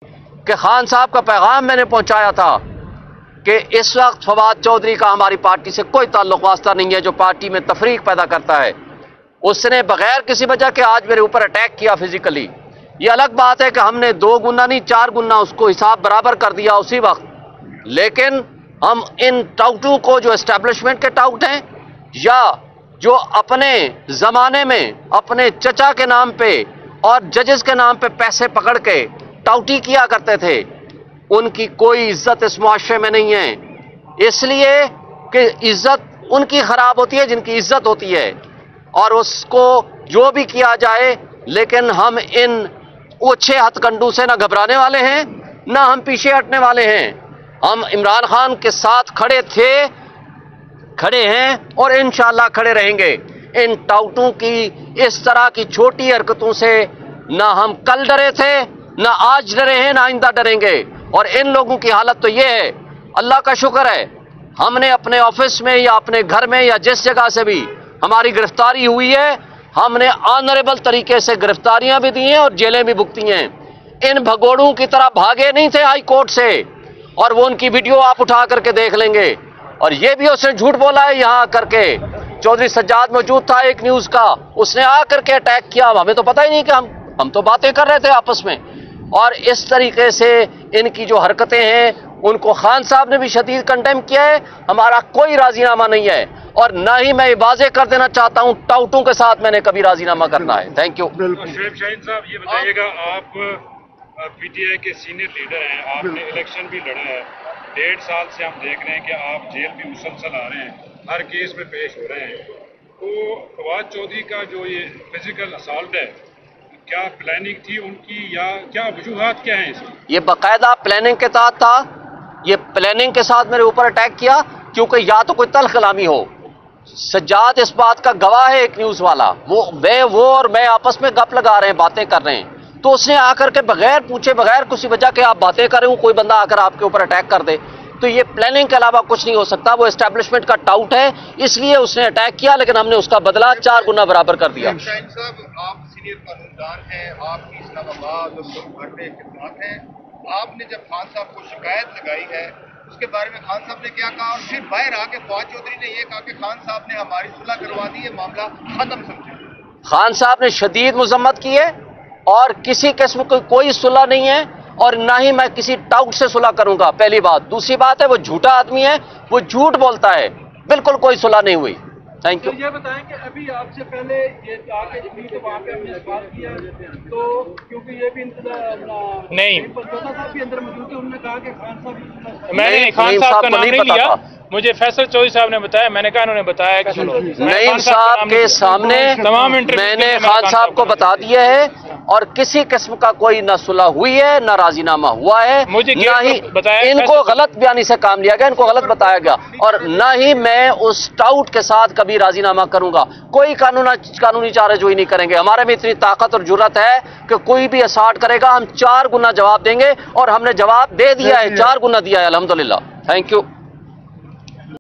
کہ خان صاحب کا پیغام میں نے پہنچایا تھا کہ اس وقت فواد چودھری کا ہماری پارٹی سے کوئی تعلق واسطہ نہیں ہے، جو پارٹی میں تفریق پیدا کرتا ہے۔ اس نے بغیر کسی وجہ کے آج میرے اوپر اٹیک کیا فزیکلی۔ یہ الگ بات ہے کہ ہم نے 2 گنا نہیں 4 گنا اس کو حساب برابر کر دیا اسی وقت، لیکن ہم ان ٹاؤٹوں کو جو اسٹیبلشمنٹ کے ٹاؤٹ ہیں یا جو اپنے زمانے میں اپنے چچا کے نام پہ اور ججز کے نام پہ پیسے پکڑ کے ٹاؤٹی کیا کرتے تھے، ان کی کوئی عزت اس معاشرے میں نہیں ہے، اس لیے کہ عزت ان کی خراب ہوتی ہے جن کی عزت ہوتی ہے، اور اس کو جو بھی کیا جائے، لیکن ہم ان اوچھے ہتھ کنڈوں سے نہ گھبرانے والے ہیں نہ ہم پیچھے ہٹنے والے ہیں۔ ہم عمران خان کے ساتھ کھڑے تھے، کھڑے ہیں اور انشاءاللہ کھڑے رہیں گے۔ ان ٹاؤٹوں کی اس طرح کی چھوٹی حرکتوں سے نہ ہم کل ڈرے تھے، نہ آج ڈرے ہیں، نہ آئندہ ڈریں گے۔ اور ان لوگوں کی حالت تو یہ ہے، اللہ کا شکر ہے ہم نے اپنے آفس میں یا اپنے گھر میں یا جس جگہ سے بھی ہماری گرفتاری ہوئی ہے، ہم نے آنریبل طریقے سے گرفتاریاں بھی دی ہیں اور جیلیں بھی بھگتی ہیں۔ ان بھگوڑوں کی طرح بھاگے نہیں تھے ہائی کورٹ سے، اور وہ ان کی ویڈیو آپ اٹھا کر کے دیکھ لیں گے۔ اور یہ بھی اس نے جھوٹ بولا ہے یہاں آ کر کے، چودھری سجاد موجود تھا ایک نیوز کا، اس نے آ کر کے اٹیک کیا، ہمیں تو پتہ ہی نہیں کہ ہم تو باتیں کر رہے تھے آپس میں۔ اور اس طریقے سے ان کی جو حرکتیں ہیں ان کو خان صاحب نے بھی شدید کنڈیم کیا ہے، ہمارا کوئی راضی نامہ نہیں ہے، اور نہ ہی میں یہ واضح کر دینا چاہتا ہوں ٹاؤٹوں کے ساتھ میں نے کبھی راضی نامہ کرنا ہے۔ Thank you. شعیب شاہین صاحب یہ بتائیے گا، آپ پی ٹی آئی کے سینئر لیڈر ہیں، آپ نے الیکشن بھی لڑا ہے، 1.5 سال سے ہم دیکھ رہے ہیں کہ آپ جیل بھی مسلسل آ رہے ہیں، ہر کیس میں پیش ہو رہے ہیں، تو فواد چودھری کا جو یہ فزیکل اسالٹ ہے، کیا پلاننگ تھی ان کی یا کیا وجوہات کیا ہیں اس کی؟ یہ باقاعدہ پلاننگ کے تحت تھا، یہ پلاننگ کے ساتھ میرے اوپر اٹیک کیا، کیونکہ یا تو کوئی تلخ کلامی ہو۔ سجاد اس بات کا گواہ ہے، ایک نیوز والا، وہ اور میں آپس میں گپ لگا رہے ہیں، باتیں کر رہے ہیں، تو اس نے آ کر کے بغیر پوچھے بغیر کسی وجہ کے آپ باتیں کر رہے ہوں، کوئی بندہ آ کر آپ کے اوپر اٹیک کر دے، تو یہ پلاننگ کے علاوہ کچھ نہیں ہو سکتا۔ وہ اسٹیبلشمنٹ کا ٹاؤٹ ہے، اس لیے اس نے اٹیک کیا، لیکن ہم نے اس کا بدلہ 4 گنا برابر کر دیا۔ شاہین صاحب، آپ سینئر قانوندان ہیں، آپ کی اسلام آباد اور گھر میں خدمات ہیں، آپ نے جب خان صاحب کو شکایت لگائی ہے اس کے بارے میں خان صاحب نے کیا کہا، اور پھر باہر آ کے فواد چودھری نے یہ کہا کہ خان صاحب نے ہماری صلح کروا دی ہے، معاملہ ختم سمجھا؟ خان صاحب نے شدید مذمت کی ہے، اور کسی قسم کی کوئی صلح نہیں ہے، اور نہ ہی میں کسی ٹاؤٹ سے صلح کروں گا، پہلی بات۔ دوسری بات ہے وہ جھوٹا آدمی ہے، وہ جھوٹ بولتا ہے، بالکل کوئی صلح نہیں ہوئی۔ Thank you. یہ بتائیں کہ ابھی آپ سے پہلے یہ آ کے جو وہاں پہ ہم نے سوال کیا، تو کیونکہ یہ بھی نہیں، چوتھا صاحب بھی اندر موجود تھے، انہوں نے کہا کہ خان صاحب میں نے خان صاحب کا نام نہیں لیا، مجھے فیصل چودھری صاحب نے بتایا، میں نے کہا انہوں نے بتایا کہ چلو نعیم صاحب کے سامنے میں نے خان صاحب کو بتا دیا ہے، اور کسی قسم کا کوئی نہ صلح ہوئی ہے نہ راضی نامہ ہوا ہے، نہ ہی ان کو غلط بیانی سے کام لیا گیا، ان کو غلط بتایا گیا، اور نہ ہی میں اس ٹاؤٹ کے ساتھ کبھی راضی نامہ کروں گا۔ کوئی قانونی چارہ جوئی نہیں کریں گے، ہمارے میں اتنی طاقت اور جرات ہے کہ کوئی بھی اساٹ کرے گا ہم 4 گنا جواب دیں گے، اور ہم نے جواب دے دیا ہے، 4 گنا دیا ہے الحمدللہ۔ Thank you.